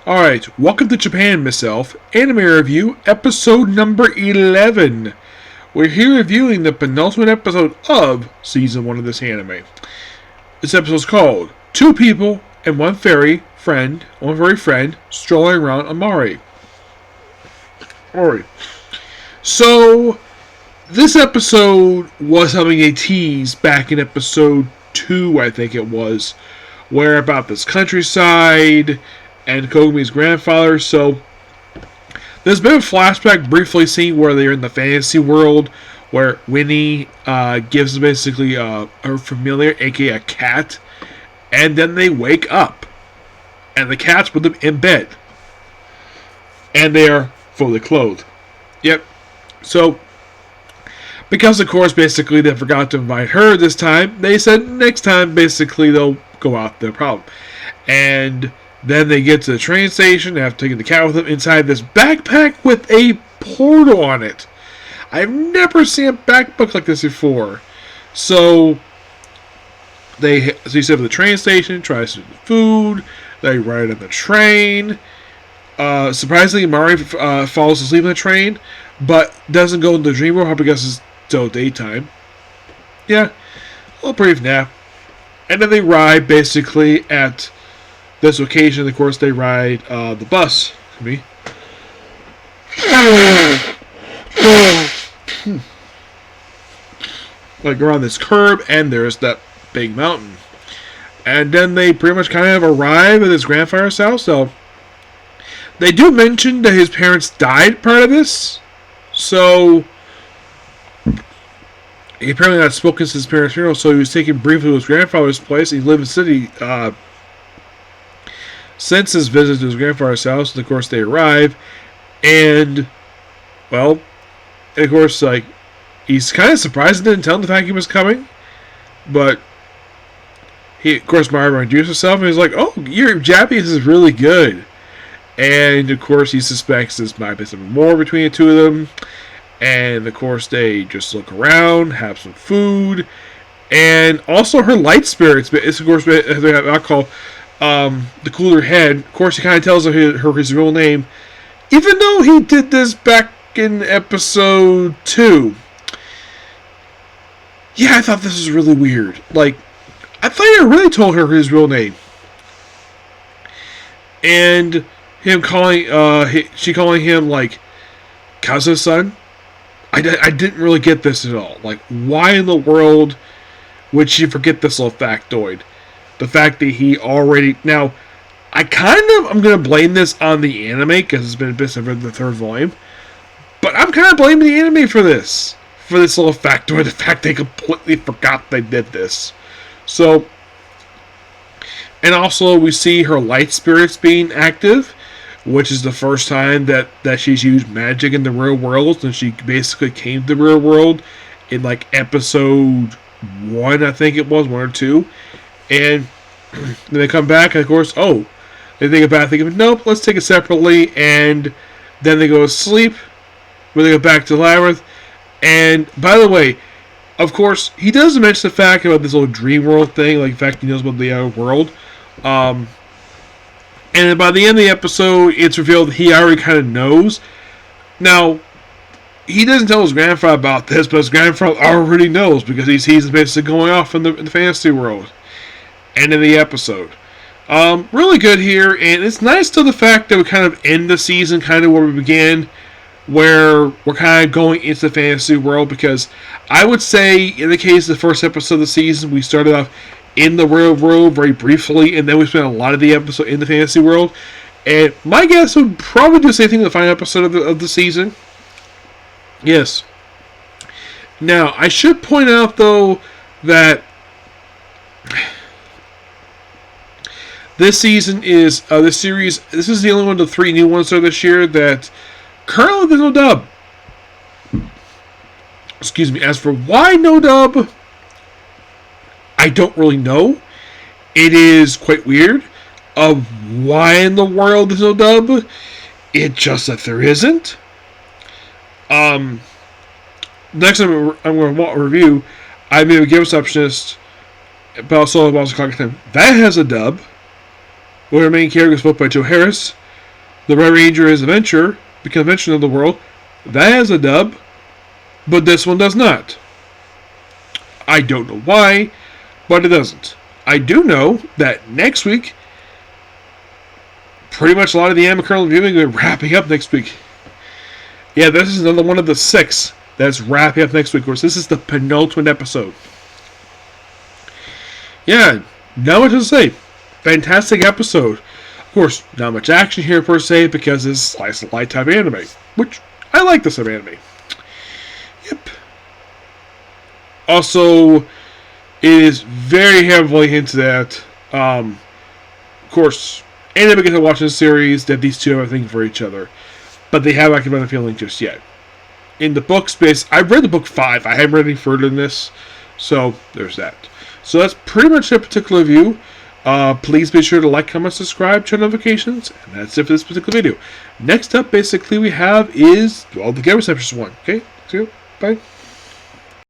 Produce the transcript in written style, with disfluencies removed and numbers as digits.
Alright, welcome to Japan, Miss Elf. Anime Review, episode number 11. We're here reviewing the penultimate episode of season 1 of this anime. This episode is called Two People and One Furry Friend, Strolling Around Aomori. Alright. So, this episode was having a tease back in episode 2, I think it was, where about this countryside and Kogumi's grandfather. So there's been a flashback briefly seen where they're in the fantasy world, where Winnie gives basically her familiar, aka a cat, and then they wake up, and the cat's with them in bed, and they are fully clothed. Yep. So because of course basically they forgot to invite her this time, they said next time basically they'll go out their problem. And then they get to the train station after taking the cat with them inside this backpack with a portal on it. I've never seen a backpack like this before. So he set up the train station, tries some food, they ride on the train. Surprisingly, Mari falls asleep on the train, but doesn't go into the dream world because it's still daytime. Yeah, a little brief nap. And then they ride basically at this occasion. Of course, they ride the bus. Like around this curb, and there's that big mountain. And then they pretty much kind of arrive at his grandfather's house. So they do mention that his parents died part of this. So he apparently not spoken since his parents' funeral, so he was taken briefly to his grandfather's place. He lived in the city since his visit to his grandfather's house. And of course, they arrive, and well, and of course, like he's kind of surprised they didn't tell him the fact he was coming, but of course, Mara introduced herself, and he's like, "Oh, your Japanese is really good," and of course, he suspects this might be something more between the two of them. And of course, they just look around, have some food, and also her light spirits. It's of course they have alcohol. The cooler head. Of course, he kind of tells her his real name, even though he did this back in episode 2. Yeah, I thought this was really weird. Like, I thought he really told her his real name, and him calling, she calling him like Kaza-san. I didn't really get this at all. Like, why in the world would she forget this little factoid? The fact that he already... Now, I'm going to blame this on the anime, because it's been a bit of the third volume. But I'm kind of blaming the anime for this. For this little factoid. The fact they completely forgot they did this. So... And also, we see her light spirits being active, which is the first time that she's used magic in the real world, and she basically came to the real world in like episode 1, I think it was, 1 or 2. And then they come back, and of course, they think about it, nope, let's take it separately, and then they go to sleep, when they go back to the labyrinth. And by the way, of course, he does mention the fact about this little dream world thing, like the fact he knows about the outer world. And by the end of the episode, it's revealed that he already kind of knows. Now, he doesn't tell his grandfather about this, but his grandfather already knows, because he's basically going off in the fantasy world. End of the episode. Really good here, and it's nice to the fact that we kind of end the season kind of where we began, where we're kind of going into the fantasy world, because I would say, in the case of the first episode of the season, we started off in the real world very briefly, and then we spent a lot of the episode in the fantasy world. And my guess would probably do the same thing in the final episode of the season. Yes. Now, I should point out, though, that this season is, this series, this is the only one of the 3 new ones there this year that currently there's no dub. Excuse me. As for why no dub, I don't really know. It is quite weird of why in the world there's no dub. It's just that there isn't. Next time I'm going to review, I made a Game Receptionist, but also Balls of Clock Time. That has a dub, where the main character is spoken by Joe Harris. The Red Ranger is Adventure, the convention of the world. That has a dub, but this one does not. I don't know why, but it doesn't. I do know that next week, pretty much a lot of the anime currently viewing are wrapping up next week. Yeah, this is another one of the 6 that's wrapping up next week. Of course, this is the penultimate episode. Yeah, not much to say. Fantastic episode. Of course, not much action here per se because it's slice of life type anime, which I like this type of anime. Yep. Also, it is very heavily hinted at. Of course, anime gets to watch this series that these two have a thing for each other, but they haven't acted on a feeling just yet. In the book space, I've read the book 5. I haven't read any further than this, so there's that. So that's pretty much that particular review. Please be sure to like, comment, subscribe, turn notifications, and that's it for this particular video. Next up, basically, we have is, well, the Game Receptions one. Okay, see you. Bye.